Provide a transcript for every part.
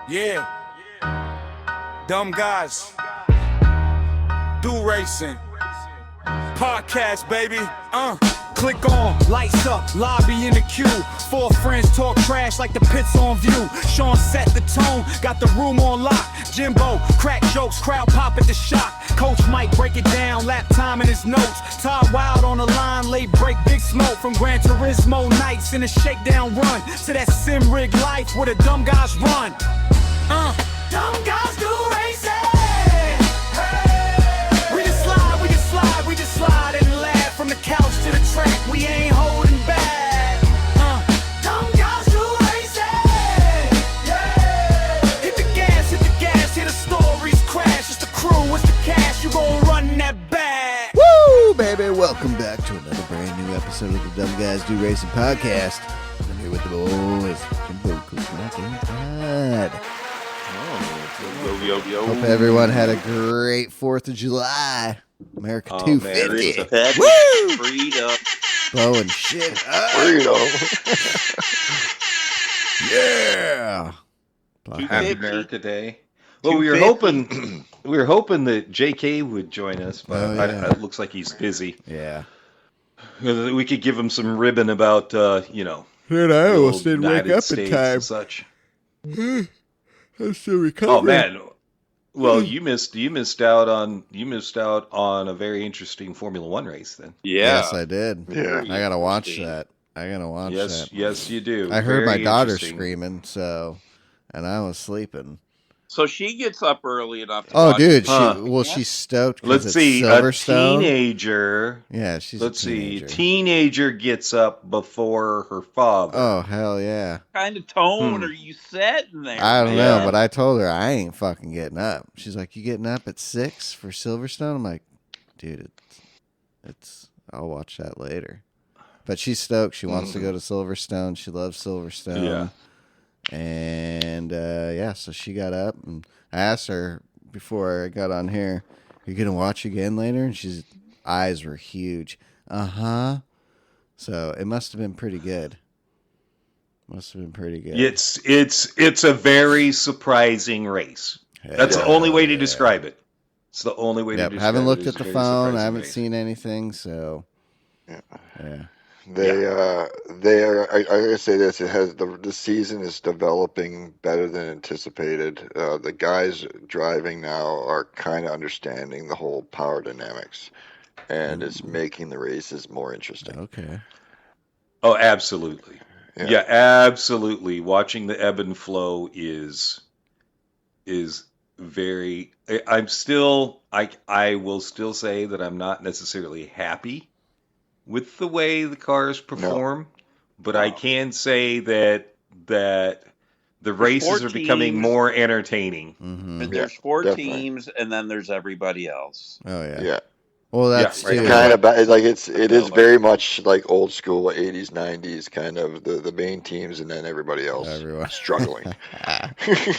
Yeah. Dumb guys. Do racing. Podcast, baby. Click on, lights up, lobby in the queue. Four friends talk trash like the pit's on view. Sean set the tone, got the room on lock. Jimbo, crack jokes, crowd pop at the shock. Coach Mike break it down, lap time in his notes. Todd Wild on the line, late break, big smoke. From Gran Turismo nights in a shakedown run to that sim rig life where the dumb guys run. Dumb guys do racing. We just slide and laugh from the couch to the track. We ain't holding back. Dumb guys do racing. Yeah. Hit the gas, hear the stories crash. It's the crew, it's the cash. You gon' run that back. Woo, baby! Welcome back to another brand new episode of the Dumb Guys Do Racing podcast. I'm here with the boys, Jimbo, Coach Mike, and Todd. Yo. Hope everyone had a great 4th of July. America 250. Woo! Freedom. Blowing shit up. Yeah. Happy America Day. Well, we were hoping that JK would join us, but it looks like he's busy. Yeah. We could give him some ribbon about, Dude, I almost didn't wake up States in time. and such. I'm still recovering. Oh man. Well, you missed out on a very interesting Formula One race then. Yeah. Yes, I did. Yeah. I gotta watch that. that. Yes, you do. I heard Very my daughter interesting. screaming, and I was sleeping. So she gets up early enough to Oh, watch dude, it. she's stoked. 'Cause Let's it's see, a Silverstone. teenager. Yeah, she's Let's a see, teenager. teenager gets up before her father. Oh, hell yeah. What kind of tone are you setting there? I don't man? know, but I told her I ain't fucking getting up. She's like, "You getting up at 6 for Silverstone?" I'm like, "Dude, it's I'll watch that later." But she's stoked. She wants to go to Silverstone. She loves Silverstone. Yeah. And so she got up, and I asked her before I got on here, "Are you gonna watch again later?" And she's eyes were huge. So it must have been pretty good. It's a very surprising race. That's the only way to describe it. It's the only way to describe it. Haven't looked It's at the a very phone. surprising I haven't race. seen anything. So yeah. They are. I gotta say this: it has the season is developing better than anticipated. The guys driving now are kind of understanding the whole power dynamics, and it's making the races more interesting. Okay. Oh, absolutely. Yeah. Absolutely. Watching the ebb and flow is very. I will still say that I'm not necessarily happy with the way the cars perform, but I can say that the races are becoming more entertaining. Mm-hmm. And there's four definitely. teams, and then there's everybody else. Oh yeah. Yeah, Well, that's right. too. kind of like it is very much like old school 80s, 90s kind of the main teams, and then everybody else Everyone. struggling.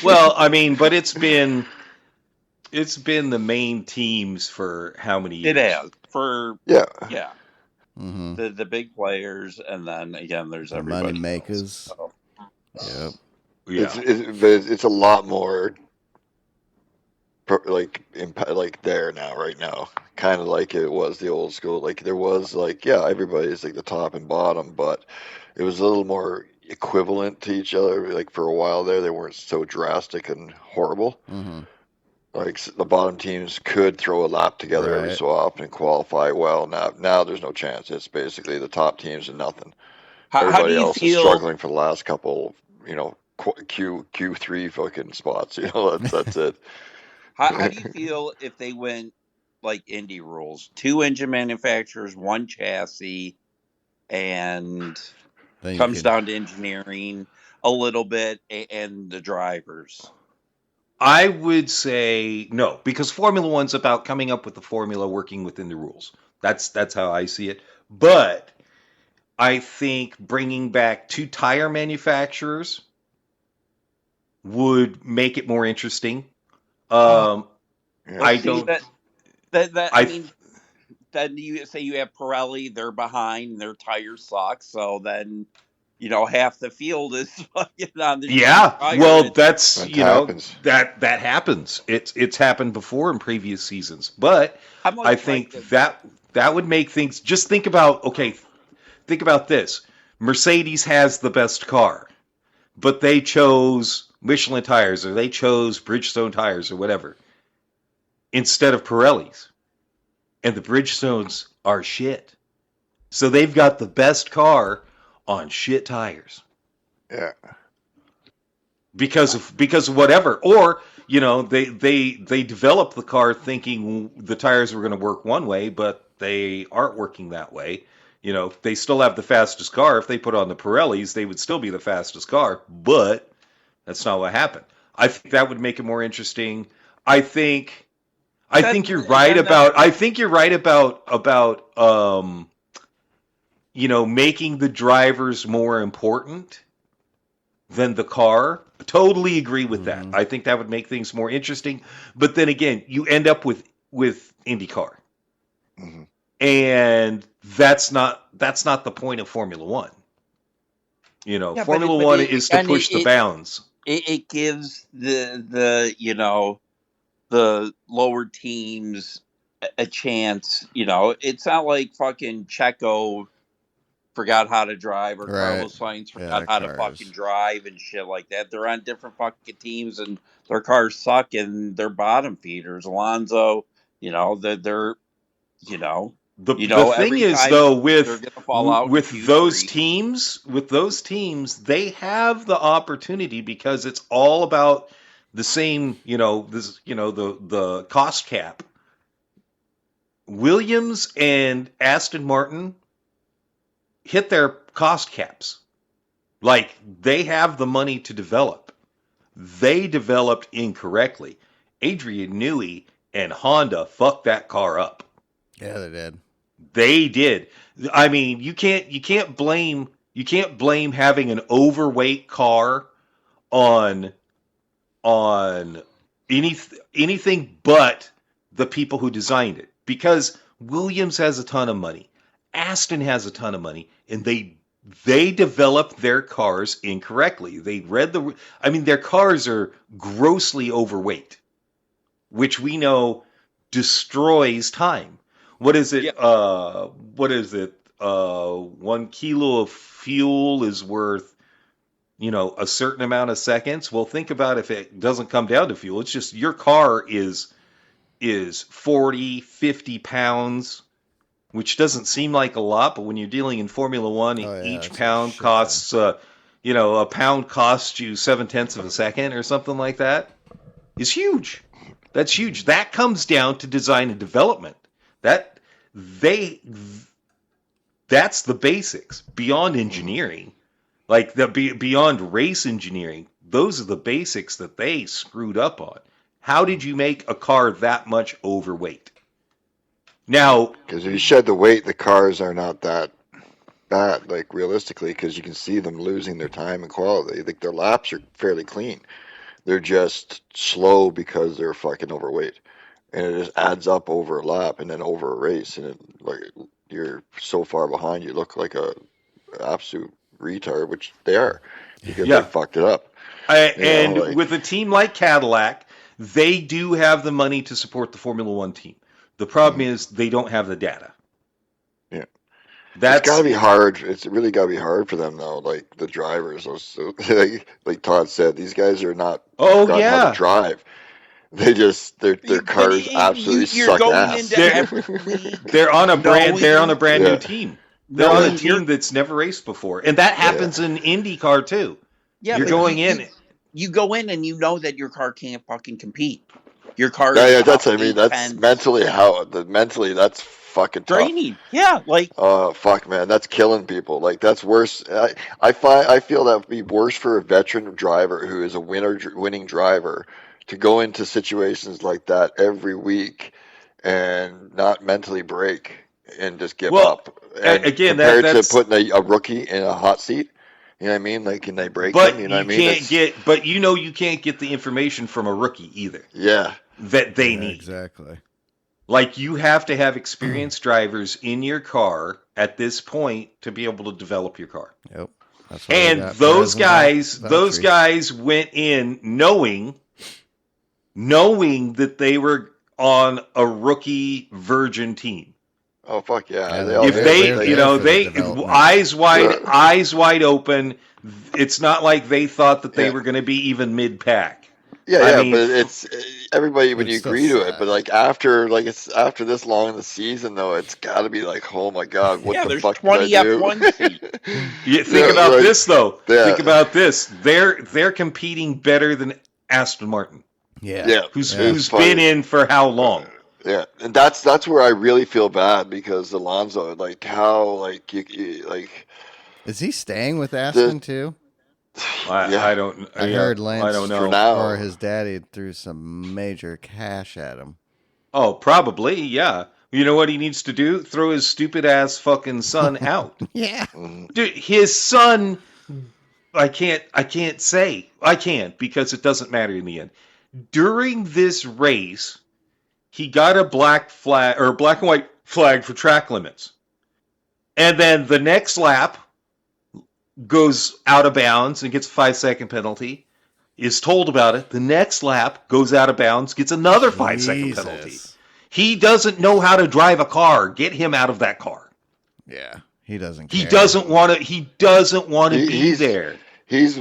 Well, I mean, but it's been the main teams for how many years? It has Yeah. Mm-hmm. the big players, and then again there's The everybody money makers. else. So, Yep. Yeah. It's a lot more like there now, right now, kind of like it was the old school. Like there was everybody's like the top and bottom, but it was a little more equivalent to each other. Like for a while there, they weren't so drastic and horrible. Mm-hmm. Like the bottom teams could throw a lap together every Right. so often and qualify well. Now there's no chance. It's basically the top teams and nothing. how Everybody do you else is feel? struggling for the last couple, Q3 fucking spots. That's it. How do you feel if they went like Indy rules? 2 engine manufacturers, 1 chassis, and Then you comes could- down to engineering a little bit and the drivers. I would say no, because Formula One's about coming up with the formula, working within the rules. That's how I see it. But I think bringing back 2 tire manufacturers would make it more interesting. I See, don't. I mean, then you say you have Pirelli, they're behind, their tires suck. So then half the field is fucking on the Yeah, tire. well, that's That happens. happens. That happens. It's happened before in previous seasons, but How much I think that would make things. Just think about think about this. Mercedes has the best car, but they chose Michelin tires or they chose Bridgestone tires or whatever instead of Pirellis, and the Bridgestones are shit. So they've got the best car on shit tires. Yeah. Because of whatever, or they developed the car thinking the tires were going to work one way, but they aren't working that way. They still have the fastest car. If they put on the Pirellis, they would still be the fastest car, but that's not what happened. I think that would make it more interesting. I think you're right about making the drivers more important than the car. Totally agree with that. I think that would make things more interesting. But then again, you end up with IndyCar. Mm-hmm. And that's not the point of Formula One. Formula One is to push the bounds. It gives the lower teams a chance. It's not like fucking Checo forgot how to drive or Carlos Sainz forgot how to fucking drive and shit like that. They're on different fucking teams and their cars suck and they're bottom feeders. Alonso, they're The thing is, though, with those teams, they have the opportunity because it's all about the same, the cost cap. Williams and Aston Martin hit their cost caps. Like, they have the money to develop. They developed incorrectly. Adrian Newey and Honda fucked that car up. Yeah, they did. They did. I mean, you can't blame having an overweight car on anything but the people who designed it, because Williams has a ton of money, Aston has a ton of money, and they developed their cars incorrectly. Their cars are grossly overweight, which we know destroys time. What is it? Yeah. 1 kilo of fuel is worth, a certain amount of seconds. Well, think about if it doesn't come down to fuel. It's just your car is 40, 50 pounds, which doesn't seem like a lot, but when you're dealing in Formula One, each pound costs, a pound costs you 0.7 of a second or something like that. It's huge. That's huge. That comes down to design and development. That's the basics. Beyond engineering, like beyond race engineering, those are the basics that they screwed up on. How did you make a car that much overweight? Now, because if you shed the weight, the cars are not that bad, like realistically, because you can see them losing their time and quality. Like their laps are fairly clean. They're just slow because they're fucking overweight. And it just adds up over a lap and then over a race, and you're so far behind, you look like a absolute retard, which they are, because they fucked it up. With a team like Cadillac, they do have the money to support the Formula One team. The problem is they don't have the data. Yeah, it's got to be hard. It's really got to be hard for them though. Like the drivers, like Todd said, these guys are not how to drive. They just their cars absolutely suck ass. They're on a brand new team. They're on a team that's never raced before, and that happens in IndyCar too. Yeah, you're going in. You go in and you know that your car can't fucking compete. Your car. Yeah, that's mentally that's fucking draining. Tough. Yeah, like oh fuck, man, that's killing people. Like that's worse. I feel that would be worse for a veteran driver who is a winning driver to go into situations like that every week and not mentally break and just give up. And again, compared to putting a rookie in a hot seat. You know what I mean? Like, can they break them? You know what I mean? But you can't get the information from a rookie either. Yeah. That they need. Exactly. Like, you have to have experienced drivers in your car at this point to be able to develop your car. Yep. That's why And those guys went in knowing that they were on a rookie virgin team. Oh fuck yeah! If they eyes wide open, it's not like they thought that they were going to be even mid pack. Yeah, but it's everybody when you agree to it. But after this long in the season, though, it's got to be like, oh my god, what the fuck did I do? Think about this though. Yeah. Think about this. They're competing better than Aston Martin. Yeah. Who's been in for how long? Yeah, and that's where I really feel bad because Alonso, is he staying with Aston too? I don't. I heard Lance I don't know. For now. Or his daddy threw some major cash at him. Oh, probably, yeah. You know what he needs to do? Throw his stupid ass fucking son out. Yeah, dude, his son. I can't say I can't because it doesn't matter in the end. During this race, he got a black and white flag for track limits, and then the next lap goes out of bounds and gets a 5-second penalty, is told about it. The next lap goes out of bounds, gets another 5-second penalty. He doesn't know how to drive a car. Get him out of that car. Yeah, he doesn't care. He doesn't want to be there. He's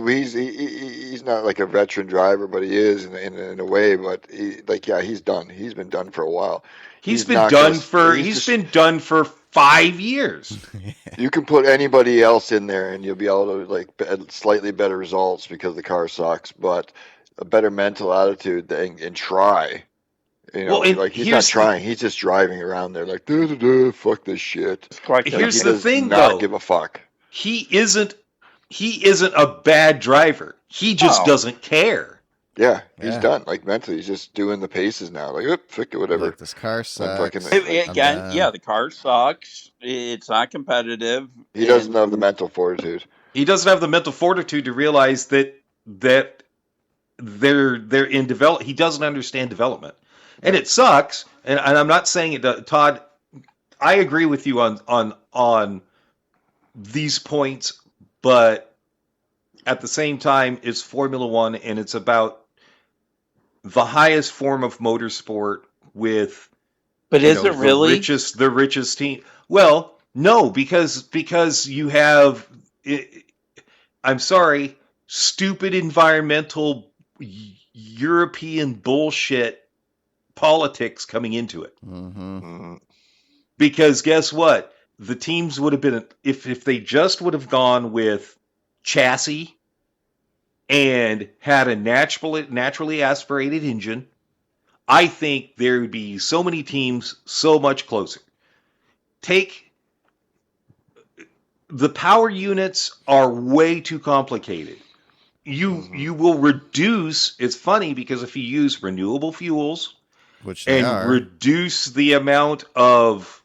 not like a veteran driver, but he is in a way. But he's done. He's been done for a while. He's been done for 5 years. You can put anybody else in there, and you'll be able to slightly better results because the car sucks. But a better mental attitude and try. He's not trying. He's just driving around there like, fuck this shit. Here's the thing, though. Not give a fuck. He isn't a bad driver. He just doesn't care. Yeah, he's done. Mentally, he's just doing the paces now. Fuck it, whatever. Look, this car sucks. The car sucks. It's not competitive. He doesn't have the mental fortitude. He doesn't have the mental fortitude to realize that they're in develop. He doesn't understand development, and it sucks. And I'm not saying it, Todd. I agree with you on these points, but at the same time, it's Formula One, and it's about the highest form of motorsport with. But is it really the richest team? Well, no, because you have. I'm sorry, stupid environmental European bullshit politics coming into it. Mm-hmm. Because guess what? The teams would have been, if they just would have gone with chassis and had a naturally aspirated engine, I think there would be so many teams so much closer. The power units are way too complicated. You will reduce. It's funny because if you use renewable fuels, which they are, reduce the amount of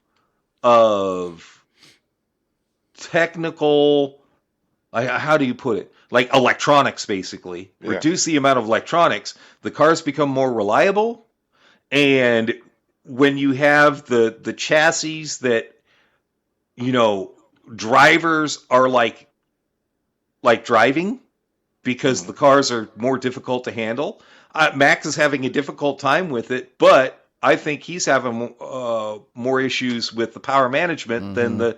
technical, how do you put it? Like electronics, basically. Yeah. Reduce the amount of electronics. The cars become more reliable, and when you have the chassis that drivers are like driving because the cars are more difficult to handle. Max is having a difficult time with it, but I think he's having more issues with the power management than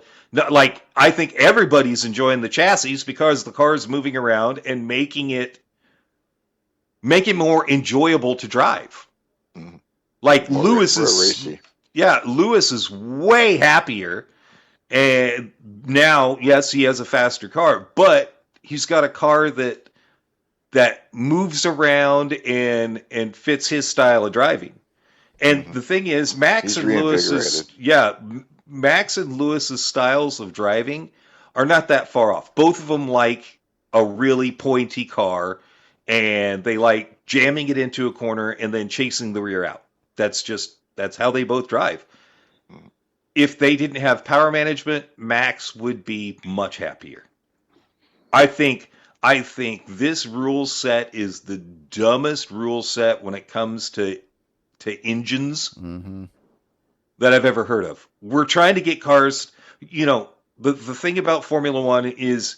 I think everybody's enjoying the chassis because the car is moving around and make it more enjoyable to drive. Mm-hmm. Like Lewis is way happier. And now, yes, he has a faster car, but he's got a car that moves around and fits his style of driving. And the thing is, Max and Lewis's styles of driving are not that far off. Both of them like a really pointy car, and they like jamming it into a corner and then chasing the rear out. That's how they both drive. If they didn't have power management, Max would be much happier. I think this rule set is the dumbest rule set when it comes to engines that I've ever heard of. We're trying to get cars, the thing about Formula One is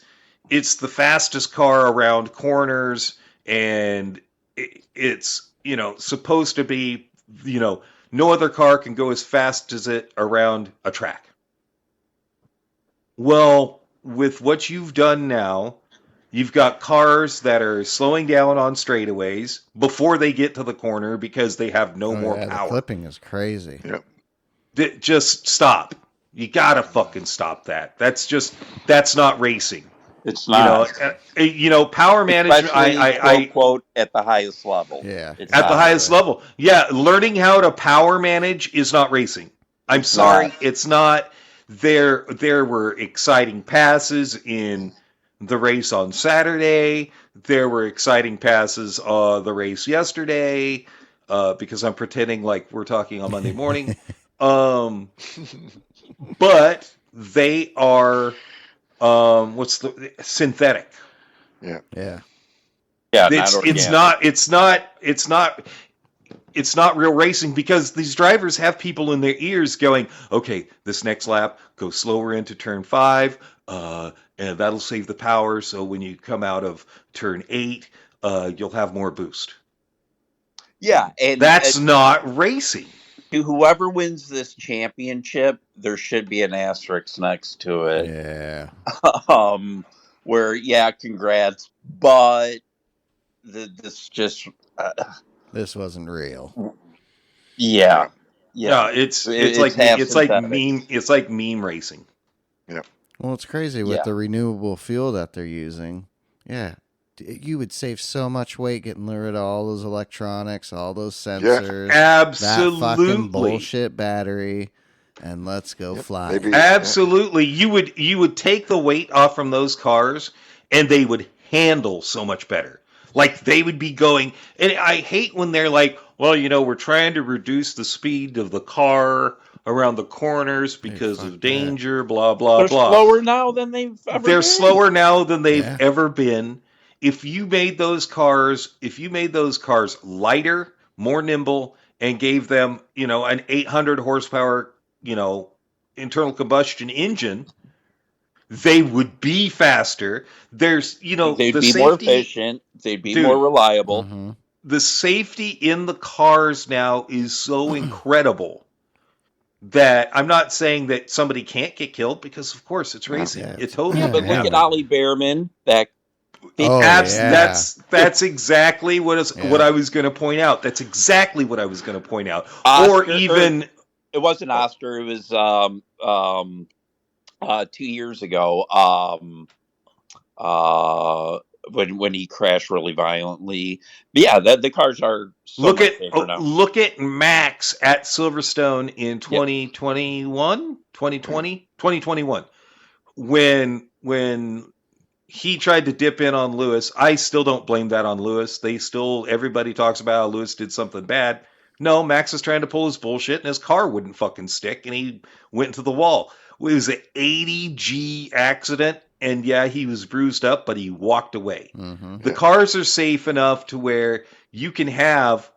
it's the fastest car around corners, and it's, supposed to be, no other car can go as fast as it around a track. Well, with what you've done now, you've got cars that are slowing down on straightaways before they get to the corner because they have no more power. The clipping is crazy. Yep. Just stop. You gotta fucking stop that. That's not racing. It's not. Power management. I quote at the highest level. Yeah, at the highest level. Yeah, learning how to power manage is not racing. I'm sorry, it's not. There were exciting passes in the race on Saturday. There were exciting passes the race yesterday. Because I'm pretending like we're talking on Monday morning. But they are synthetic. Yeah. Yeah. Yeah. It's not real racing, because these drivers have people in their ears going, okay, this next lap, go slower into turn 5, and that'll save the power. So when you come out of turn 8, you'll have more boost. Yeah. And that's not racing. To whoever wins this championship, there should be an asterisk next to it. Yeah. Where, congrats, but this just... this wasn't real. Yeah. No, it's like meme racing. Yeah. Well, it's crazy with the renewable fuel that they're using. Yeah. You would save so much weight getting rid of all those electronics, all those sensors. Yeah, absolutely. That fucking bullshit battery, and let's go fly. Maybe, absolutely. You would take the weight off from those cars, and they would handle so much better. Like, they would be going, and I hate when they're like, well, we're trying to reduce the speed of the car around the corners because of danger, blah, blah, blah. They're slower now than they've ever been. They're slower now than they've ever been. If you made those cars lighter, more nimble, and gave them, an 800 horsepower, internal combustion engine, they would be faster. There's, they'd be more efficient. They'd be more reliable. Mm-hmm. The safety in the cars now is so incredible that I'm not saying that somebody can't get killed, because of course it's racing. It totally. Yeah, but look at Ollie Behrman. That's exactly what I was going to point out. That's exactly what I was going to point out. It wasn't Oscar. It was 2 years ago. When he crashed really violently. But yeah, the cars are so much safer now. Look at Max at Silverstone in 2021, when he tried to dip in on Lewis. I still don't blame that on Lewis. Everybody talks about how Lewis did something bad. No, Max was trying to pull his bullshit, and his car wouldn't fucking stick, and he went into the wall. It was an 80G accident, and he was bruised up, but he walked away. Mm-hmm. The cars are safe enough to where you can have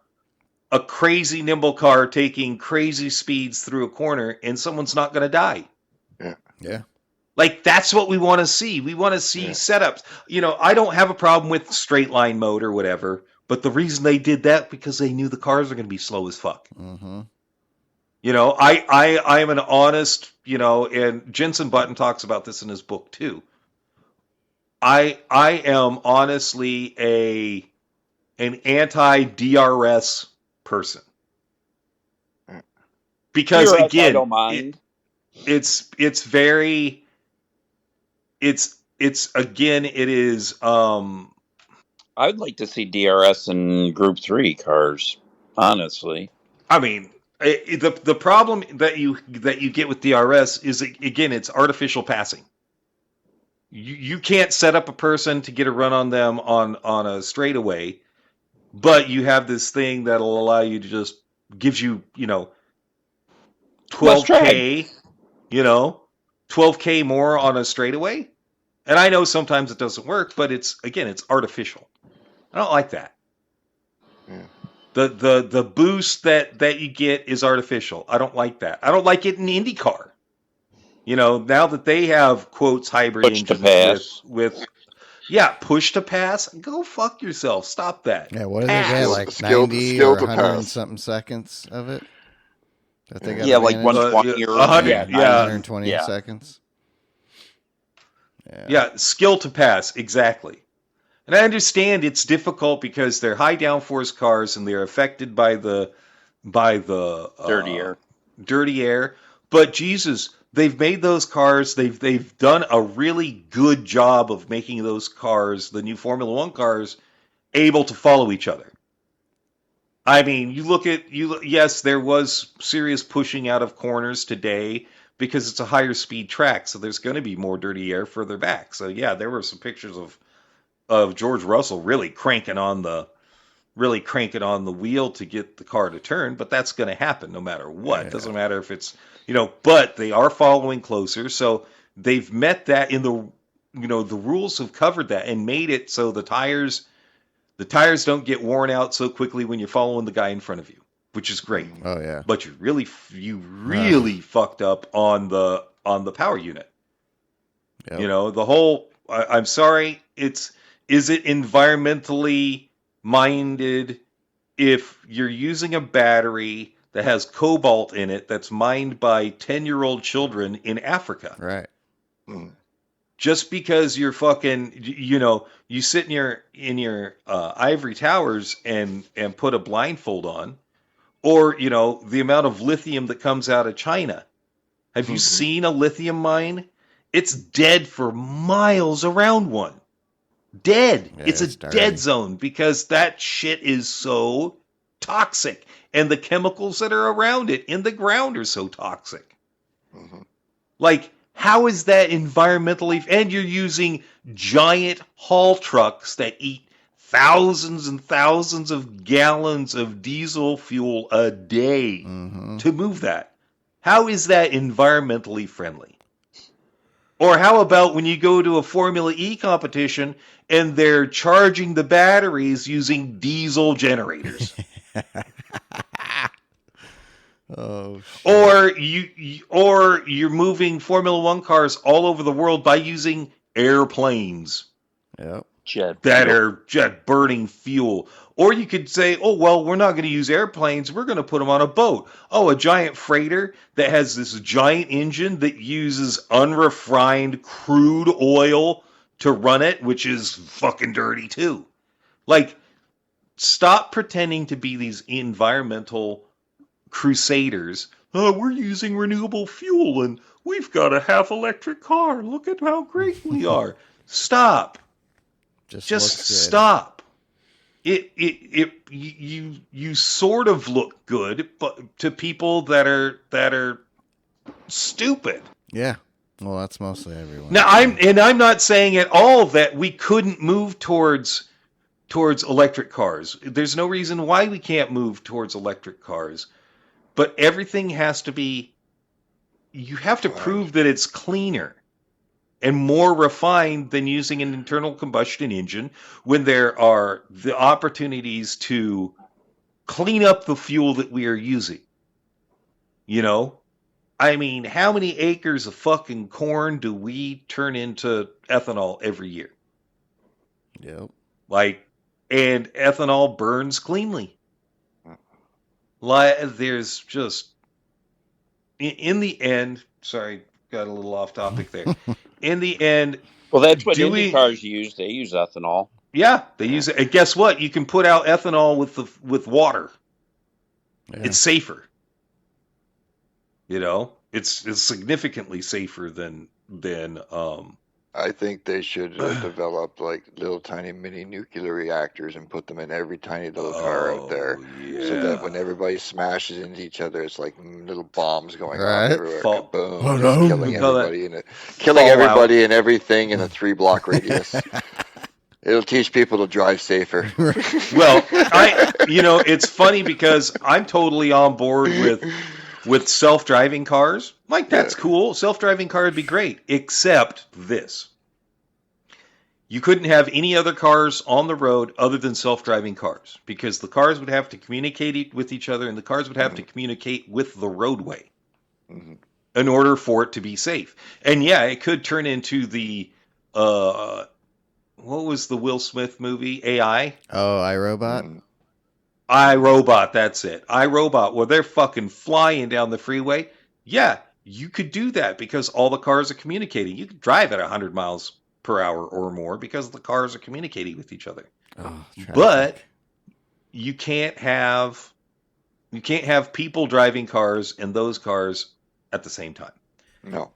a crazy nimble car taking crazy speeds through a corner, and someone's not going to die. Yeah. Like, that's what we want to see. We want to see setups. I don't have a problem with straight line mode or whatever, but the reason they did that, because they knew the cars are going to be slow as fuck. Mm-hmm. I am an honest, and Jensen Button talks about this in his book too. I am honestly an anti-DRS person. Because DRS, again, I don't mind. It is I would like to see DRS in Group 3 cars, honestly. I mean, the problem that you get with DRS is, again, it's artificial passing. You can't set up a person to get a run on them on a straightaway, but you have this thing that'll allow you to just gives you 12K, 12K more on a straightaway. And I know sometimes it doesn't work, but it's artificial. I don't like that. Yeah. The boost that you get is artificial. I don't like that. I don't like it in IndyCar. Now that they have quotes hybrid engines with Yeah, push to pass. Go fuck yourself. Stop that. Yeah, what did Pass. they get? Like Skill 90 to or 100 and pass. something seconds of it? That they got Yeah, like advantage? 120 or 100, yeah, 90. 120 seconds. Yeah, skill to pass, exactly. And I understand it's difficult because they're high downforce cars and they're affected by the dirty air. But Jesus, they've made those cars. They've done a really good job of making those cars, the new Formula One cars, able to follow each other. I mean, yes, there was serious pushing out of corners today because it's a higher speed track, so there's going to be more dirty air further back. So yeah, there were some pictures of George Russell really cranking on the wheel to get the car to turn, but that's going to happen no matter what. It doesn't matter if it's, but they are following closer, so they've met that in the rules have covered that and made it so the tires don't get worn out so quickly when you're following the guy in front of you, which is great. Oh yeah. But you really fucked up on the power unit. Yep. The whole. I'm sorry. Is it environmentally minded if you're using a battery that has cobalt in it that's mined by 10-year-old children in Africa? Right. Just because you're fucking, you sit in your ivory towers and put a blindfold on, or the amount of lithium that comes out of China. Have you seen a lithium mine? It's dead for miles around one. Dead. Yeah, it's a dirty. dead zone because that shit is so toxic, and the chemicals that are around it in the ground are so toxic. Like, how is that environmentally? And you're using giant haul trucks that eat thousands and thousands of gallons of diesel fuel a day to move that. How is that environmentally friendly? Or how about when you go to a Formula E competition and they're charging the batteries using diesel generators? Oh, shit. Or you're moving Formula One cars all over the world by using airplanes Yep. that are jet burning fuel. Or you could say, oh, well, we're not going to use airplanes. We're going to put them on a boat. Oh, a giant freighter that has this giant engine that uses unrefined crude oil to run it, which is fucking dirty too. Like, stop pretending to be these environmental crusaders. Oh, we're using renewable fuel and we've got a half electric car. Look at how great we are. Stop. Just stop. You sort of look good, but to people that are stupid. Yeah. Well, that's mostly everyone. Now I'm not saying at all that we couldn't move towards electric cars. There's no reason why we can't move towards electric cars. But everything has to be, you have to prove that it's cleaner and more refined than using an internal combustion engine when there are the opportunities to clean up the fuel that we are using. I mean, how many acres of fucking corn do we turn into ethanol every year? Yep. And ethanol burns cleanly. There's just, in the end, sorry, got a little off topic there. In the end, well, that's what Indy cars use. They use ethanol. Yeah, they use it. And guess what? You can put out ethanol with water. Yeah. It's safer. It's significantly safer than. I think they should develop like little tiny mini nuclear reactors and put them in every tiny little car out there, so that when everybody smashes into each other, it's like little bombs going on everywhere. Boom! Killing everybody and everything in a 3-block radius. It'll teach people to drive safer. Well, it's funny because I'm totally on board with self-driving cars. Like, that's cool. Self-driving car would be great, except this. You couldn't have any other cars on the road other than self-driving cars, because the cars would have to communicate with each other and the cars would have to communicate with the roadway in order for it to be safe. And yeah, it could turn into the what was the Will Smith movie? AI? Oh, iRobot? iRobot, that's it. iRobot, where they're fucking flying down the freeway. Yeah, you could do that because all the cars are communicating. You could drive at 100 miles per hour or more because the cars are communicating with each other. Oh, but you can't have people driving cars and those cars at the same time. No.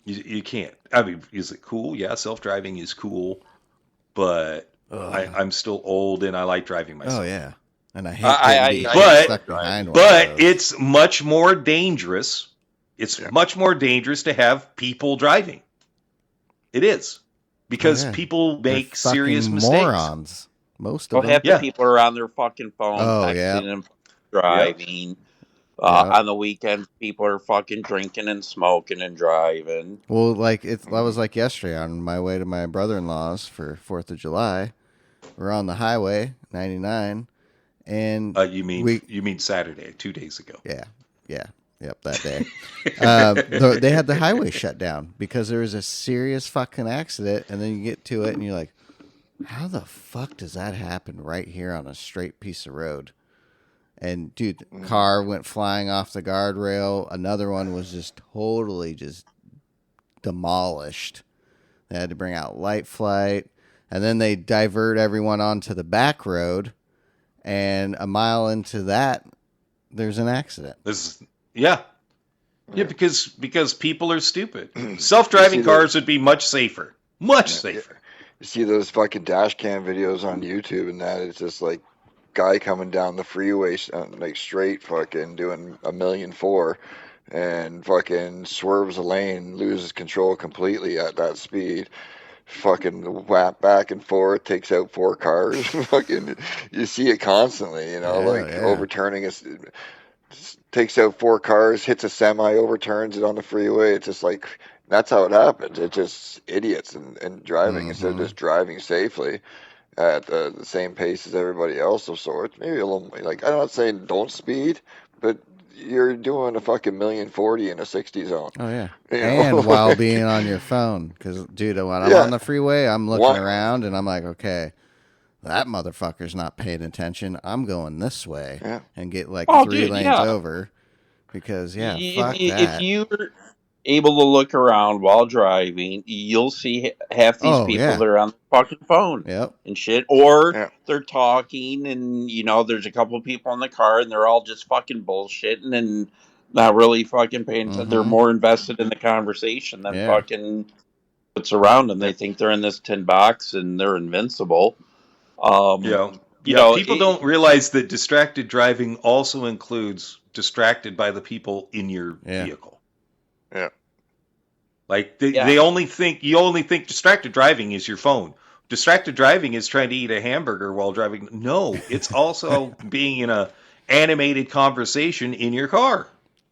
You can't. I mean, is it cool? Yeah, self-driving is cool, but I'm still old and I like driving myself. Oh yeah, and I hate being stuck behind one. But it's much more dangerous. It's much more dangerous to have people driving. It is because people make serious mistakes. Morons. Most of them. Half the people are on their fucking phone, texting and driving. On the weekends, people are fucking drinking and smoking and driving. Well, like I was like yesterday on my way to my brother-in-law's for 4th of July. We're on the highway 99, and you mean Saturday, 2 days ago? Yeah, yep, that day. They had the highway shut down because there was a serious fucking accident, and then you get to it and you're like, how the fuck does that happen right here on a straight piece of road? And dude, the car went flying off the guardrail. Another one was just totally just demolished. They had to bring out light flight. And then they divert everyone onto the back road. And a mile into that, there's an accident. Yeah, because people are stupid. Self-driving cars would be much safer. Much safer. You see those fucking dash cam videos on YouTube and that, it's just like guy coming down the freeway like straight fucking doing 1,000,004 and fucking swerves a lane, loses control completely at that speed, fucking whap back and forth, takes out 4 cars. Fucking, you see it constantly, overturning it, takes out 4 cars, hits a semi, overturns it on the freeway. It's just like, that's how it happens. It's just idiots and driving instead of just driving safely at the same pace as everybody else of sorts. Maybe a little, like, I'm not saying don't speed, but you're doing a fucking 1,040 in a 60 zone. Oh, yeah. And while being on your phone. Because, dude, when I'm on the freeway, I'm looking around and I'm like, okay, that motherfucker's not paying attention. I'm going this way and get like 3 lanes over. Because, fuck that. If you're able to look around while driving, you'll see half these people that are on the fucking phone and shit. Or they're talking and, there's a couple of people in the car and they're all just fucking bullshitting and not really fucking paying attention. They're more invested in the conversation than fucking what's around them. They think they're in this tin box and they're invincible. People don't realize that distracted driving also includes distracted by the people in your vehicle. Yeah. Like you only think distracted driving is your phone. Distracted driving is trying to eat a hamburger while driving. No, it's also being in a animated conversation in your car.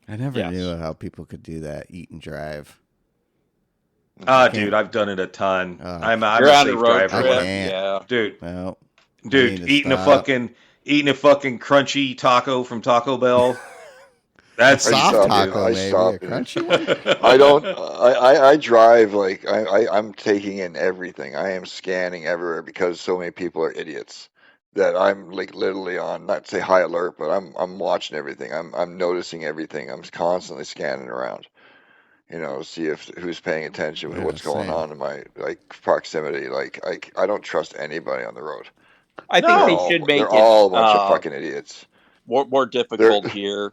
I never knew how people could do that, eat and drive. Dude, I've done it a ton. I'm a safe driver. Dude, eating a fucking crunchy taco from Taco Bell. That's soft taco, maybe a crunchy one. I don't. I drive like I'm taking in everything. I am scanning everywhere because so many people are idiots that I'm like literally on, not say high alert, but I'm watching everything. I'm noticing everything. I'm constantly scanning around, see who's paying attention with what's going on in my proximity. I don't trust anybody on the road. I think they should make they're all a bunch of fucking idiots. More difficult here.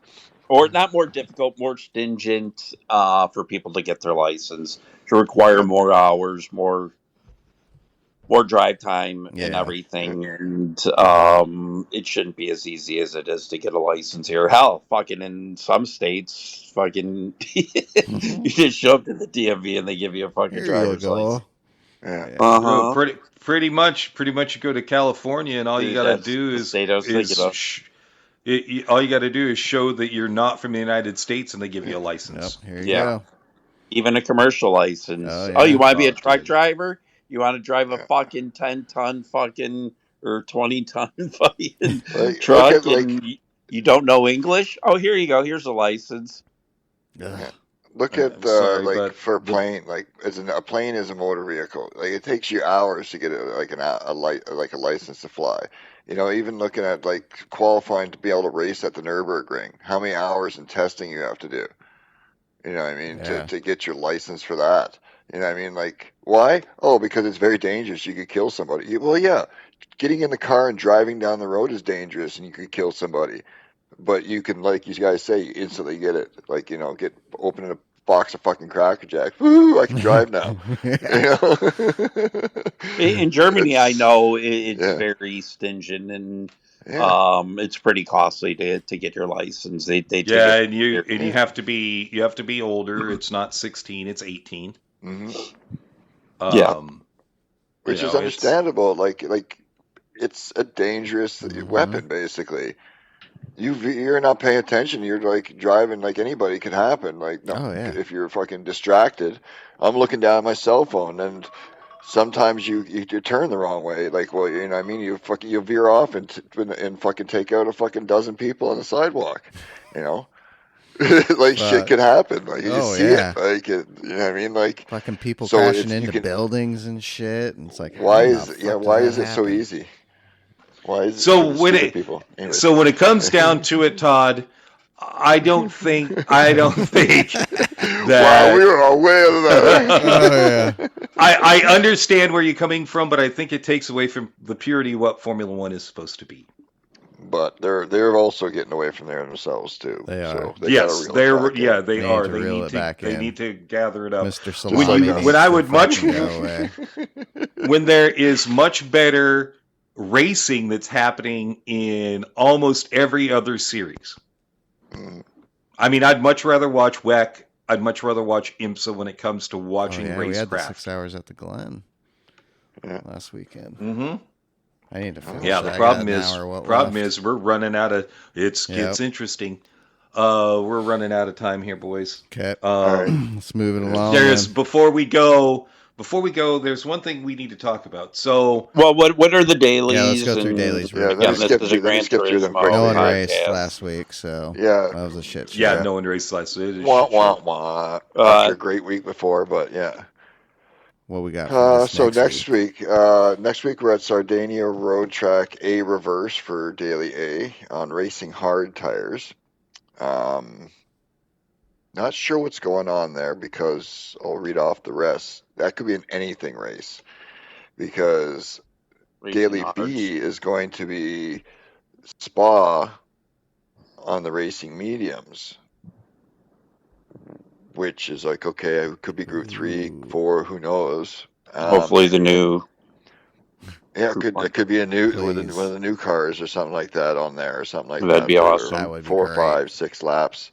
Or not more difficult, more stringent for people to get their license, to require more hours, more drive time and everything. And it shouldn't be as easy as it is to get a license here. Hell, fucking in some states, fucking you just show up to the DMV and they give you a fucking driver's license. Yeah. Pretty much you go to California and all you got to do is all you got to do is show that you're not from the United States, and they give you a license. Here you go. Even a commercial license. You want to be a truck driver? You want to drive a fucking 10-ton fucking or 20-ton fucking truck, and you don't know English? Oh, here you go. Here's a license. Look at sorry, like but for a plane, like a plane is a motor vehicle. Like it takes you hours to get like a license to fly. Even looking at like qualifying to be able to race at the Nürburgring, how many hours in testing you have to do? You know what I mean? Yeah. To get your license for that. You know what I mean? Like, why? Oh, because it's very dangerous. You could kill somebody. Well, yeah. Getting in the car and driving down the road is dangerous and you could kill somebody. But you can, like you guys say, you instantly get it. Like, opening a box of fucking Cracker Jacks. Woo, I can drive now. In Germany, I It's, know it's yeah. very stingent and Yeah. it's pretty costly to get your license. They take yeah, it. and you have to be older. It's not 16, it's 18. hmm Yeah. Which is It's understandable. Like it's a dangerous weapon, basically. You're not paying attention. You're like driving like anybody can happen. Like no, Oh, yeah. if you're fucking distracted, I'm looking down at my cell phone and sometimes you turn the wrong way. Like, well, you know what I mean? You veer off and fucking take out a fucking dozen people on the sidewalk. Like shit can happen. Like you just see yeah. it. Like you know what I mean? Like Fucking people so crashing you into can- buildings and shit. And it's like, why how is the it? Yeah, fuck why does is it that so happen? easy? Why is it So for the when stupid people? Anyways. So when it comes down to it, Todd, I don't think wow, that we were way out of that. Oh, yeah. I understand where you're coming from, but I think it takes away from the purity of what Formula One is supposed to be. But they're also getting away from there themselves too. They are. So they Yes, gotta reel it back in. they They are. need to reel it back They in. need to gather it up. Mr. Just Salami like us. needs When I to would much- fucking go away. When there is much better racing that's happening in almost every other series. Mm. I mean, I'd much rather watch WEC. I'd much rather watch IMSA when it comes to watching We had the racecraft. 6 hours at the Glen Yeah. last weekend. Mm-hmm. I need to finish. Yeah, that. the I got problem an is hour what problem left. is we're running out of. It's interesting. We're running out of time here, boys. Okay. right. Let's move it along. There's then. before we go. There's one thing we need to talk about. So, Well, what are the dailies? Yeah, let's go through and- dailies. Yeah, let me Again, this skip is through- a let me Gran skip through them Turismo quickly. No one podcast. raced last week, so Yeah. that was a shit show. yeah, no one raced last. It is Wah shit show. wah wah. After a great week before, but yeah. What we got for this So next week? next week we're at Sardinia Road Track A Reverse for Daily A on racing hard tires. Not sure what's going on there because I'll read off the rest. That could be an anything race because Racing Daily Hards. B is going to be Spa on the racing mediums, which is like, okay, it could be Group 3, 4, who knows? Hopefully the new. Yeah, Group one. it could be a new one Please. of the new cars or something like that on there or something like That'd that. be for awesome. That would be 4, great. 5, 6 laps.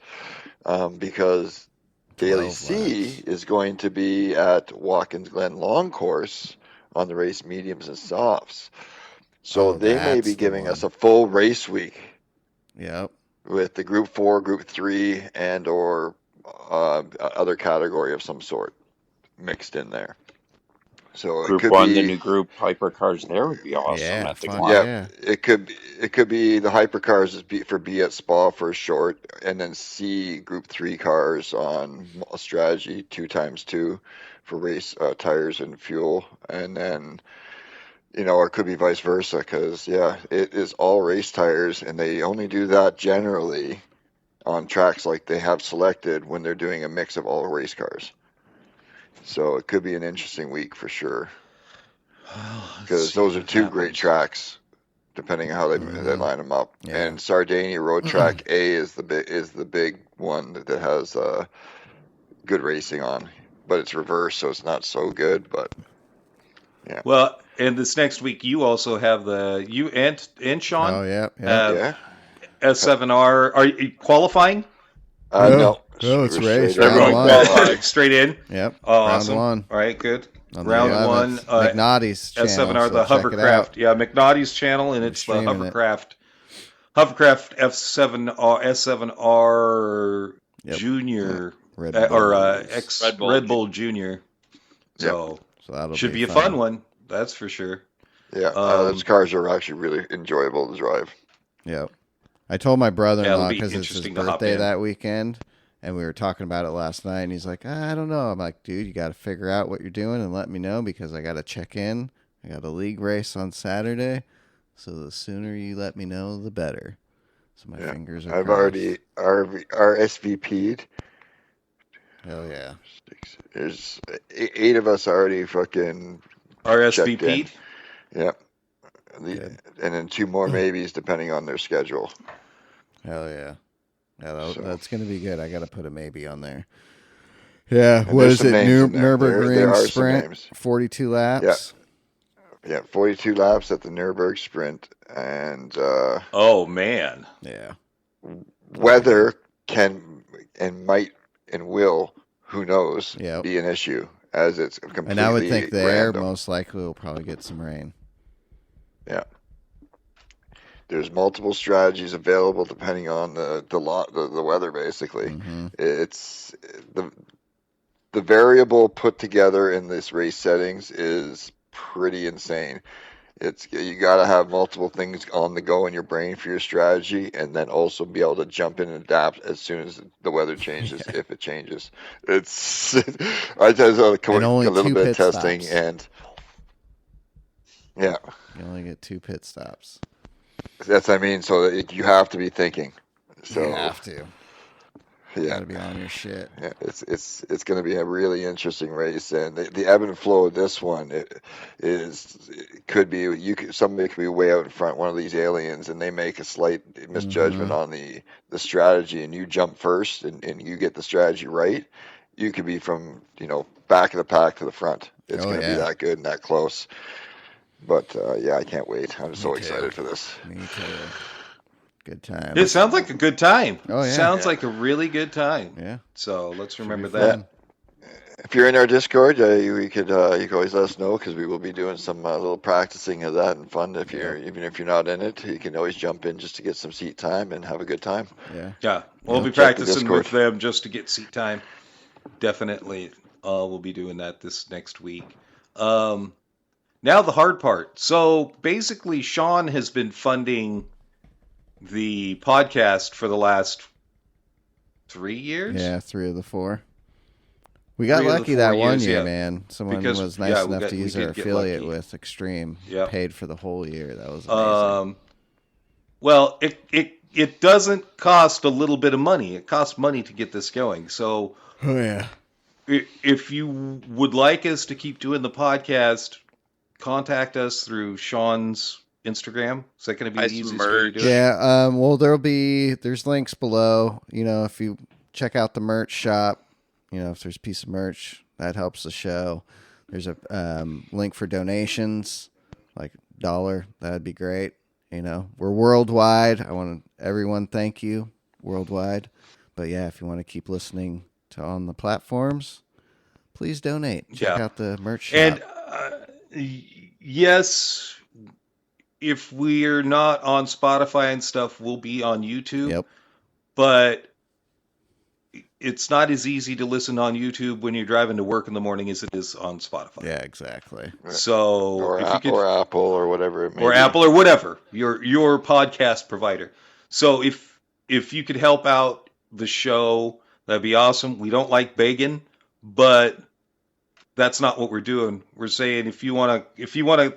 Because Daily 12 C laps. is going to be at Watkins Glen Long Course on the race mediums and softs. So Oh, they may that's be the giving one. us a full race week Yep. with the Group 4, Group 3, and or other category of some sort mixed in there. So it Group could 1, be the new group hypercars there would be awesome. Yeah, at the fuck Glen. yeah, it could be the hypercars is B at Spa for short, and then C Group 3 cars on strategy 2x2 for race tires and fuel, and then or it could be vice versa because it is all race tires, and they only do that generally on tracks like they have selected when they're doing a mix of all race cars. So it could be an interesting week for sure. Because those are two great tracks, depending on how they line them up. Yeah. And Sardinia Road Track A is the big one that has good racing on, but it's reverse, so it's not so good. But yeah. Well, and this next week you also have you and Sean. Oh yeah. Yeah. S7R. Are you qualifying? No. No, it's We're race. straight Round on. one. Straight in. Yep. Oh, Round awesome. one. All right, good. On the Round 11th. one. McNaughty's channel. S7R, the so check it out. hovercraft. Yeah, McNaughty's channel, and it's the streaming it. hovercraft S7R Yep. Junior Red or Bulls. X Red Bull Red Bull Junior. So So that'll should be a fun one. That's for sure. Yeah. Those cars are actually really enjoyable to drive. Yep. I told my brother-in-law it'll be because it's his interesting to hop birthday in. that weekend, And we were talking about it last night, and he's like, I don't know. I'm like, dude, you got to figure out what you're doing and let me know because I got to check in. I got a league race on Saturday, so the sooner you let me know, the better. So my fingers are I've crossed. already RSVP'd. Hell yeah. There's 8 of us already fucking RSVP'd? Yep. And then 2 more maybes depending on their schedule. Hell yeah. Yeah, So- that's going to be good. I got to put a maybe on there. Yeah, And what there's is some it? names in there. There Nürburgring are some Sprint, names. 42 laps. Yeah, 42 laps at the Nürburgring Sprint, and Oh man. Yeah. weather can and might and will, who knows, Yep. be an issue as it's completely And I would think there random. most likely will probably get some rain. Yeah. There's multiple strategies available depending on the weather. Basically, Mm-hmm. it's the variable put together in this race settings is pretty insane. You got to have multiple things on the go in your brain for your strategy, and then also be able to jump in and adapt as soon as the weather changes, if it changes. It's I did a only little 2 bit of pit testing, stops. and yeah, You only get 2 pit stops. that's what I mean. So you have to be thinking. So You have to. You yeah. got to be on your shit. Yeah, it's going to be a really interesting race, and the ebb and flow of this one could be somebody could be way out in front, one of these aliens, and they make a slight misjudgment on the strategy, and you jump first, and you get the strategy right. You could be from back of the pack to the front. It's going to be that good and that close. But I can't wait. I'm so excited for this. Me too. Good time. It sounds like a good time. Oh, yeah. Sounds like a really good time. Yeah. So let's remember be that. If you're in our Discord, you can always let us know because we will be doing some little practicing of that and fun. Even if you're not in it, you can always jump in just to get some seat time and have a good time. Yeah. Yeah, we'll be Check the practicing Discord. with them just to get seat time. Definitely, we'll be doing that this next week. Now the hard part. So basically, Sean has been funding the podcast for the last 3 years. Yeah, 3 of the 4. We got 3 of the lucky 4 that one years, year, yeah. man. Someone Because, was nice enough we to use did our get affiliate lucky. with Extreme. Yep. Paid for the whole year. That was amazing. Well, it doesn't cost a little bit of money. It costs money to get this going. So Oh yeah. if you would like us to keep doing the podcast, contact us through Sean's Instagram. Is that going to be Buy the some easiest way to merch. do it? Yeah. Well, there's links below. If you check out the merch shop, if there's a piece of merch that helps the show. There's a link for donations, like $1. That'd be great. We're worldwide. I want everyone thank you worldwide. But yeah, if you want to keep listening to on the platforms, please donate. Check out the merch shop. And yes, if we're not on Spotify and stuff, we'll be on YouTube. Yep. But it's not as easy to listen on YouTube when you're driving to work in the morning as it is on Spotify. Yeah, exactly. So Or if you could, or Apple or whatever it may or be. Apple or whatever your podcast provider. So if you could help out the show, that'd be awesome. We don't like begging, but that's not what we're doing. We're saying if you want to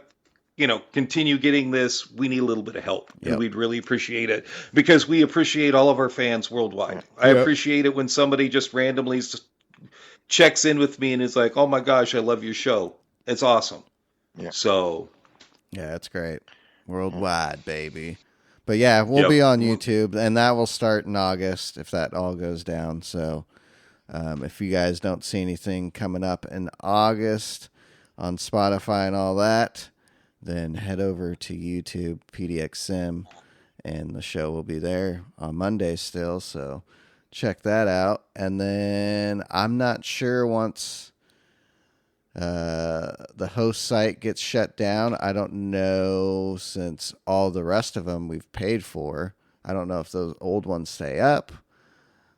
continue getting this, we need a little bit of help. Yep. And we'd really appreciate it because we appreciate all of our fans worldwide. I Yep. appreciate it when somebody just randomly checks in with me and is like, "Oh my gosh, I love your show. It's awesome." Yeah. So, Yeah, it's great. Worldwide, baby. But yeah, we'll Yep. be on YouTube, and that will start in August if that all goes down. So if you guys don't see anything coming up in August on Spotify and all that, then head over to YouTube, PDX Sim, and the show will be there on Monday still. So check that out. And then I'm not sure once the host site gets shut down. I don't know, since all the rest of them we've paid for. I don't know if those old ones stay up.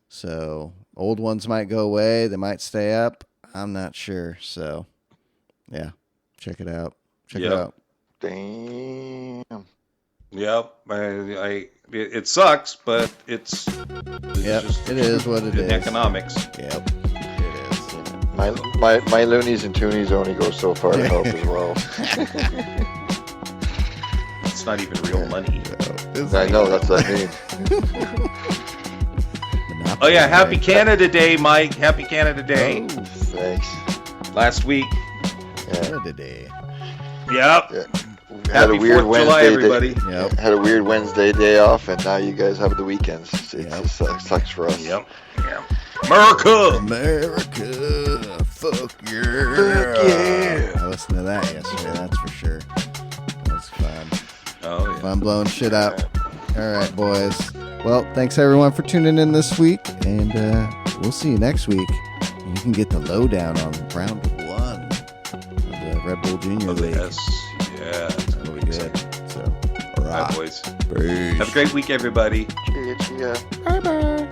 So old ones might go away. They might stay up. I'm not sure. So yeah, check it out. Check it Yep. out. Damn. Yep. It sucks, but it's just it is what it is. Economics. Yep, it is. My loonies and toonies only go so far to help as well. It's not even real money. I know, that's what I mean. Oh yeah, Happy Canada Day, Mike. Happy Canada Day. Oh, thanks. Last week. Canada Day. Yep. Yeah. Had a weird 4th of July, everybody. Yep. Had a weird Wednesday day off, and now you guys have the weekends. It sucks for us. Yep. America. America. Fuck yeah. Fuck yeah. I listened to that yesterday, that's for sure. That was fun. Oh, yeah. Fun blowing shit up. All right, boys. Well, thanks everyone for tuning in this week, and we'll see you next week. You can get the lowdown on round 1 of the Red Bull Junior League. Yes. Yeah. That'll be good. So, All right, boys. Peace. Have a great week, everybody. Cheers. Bye-bye.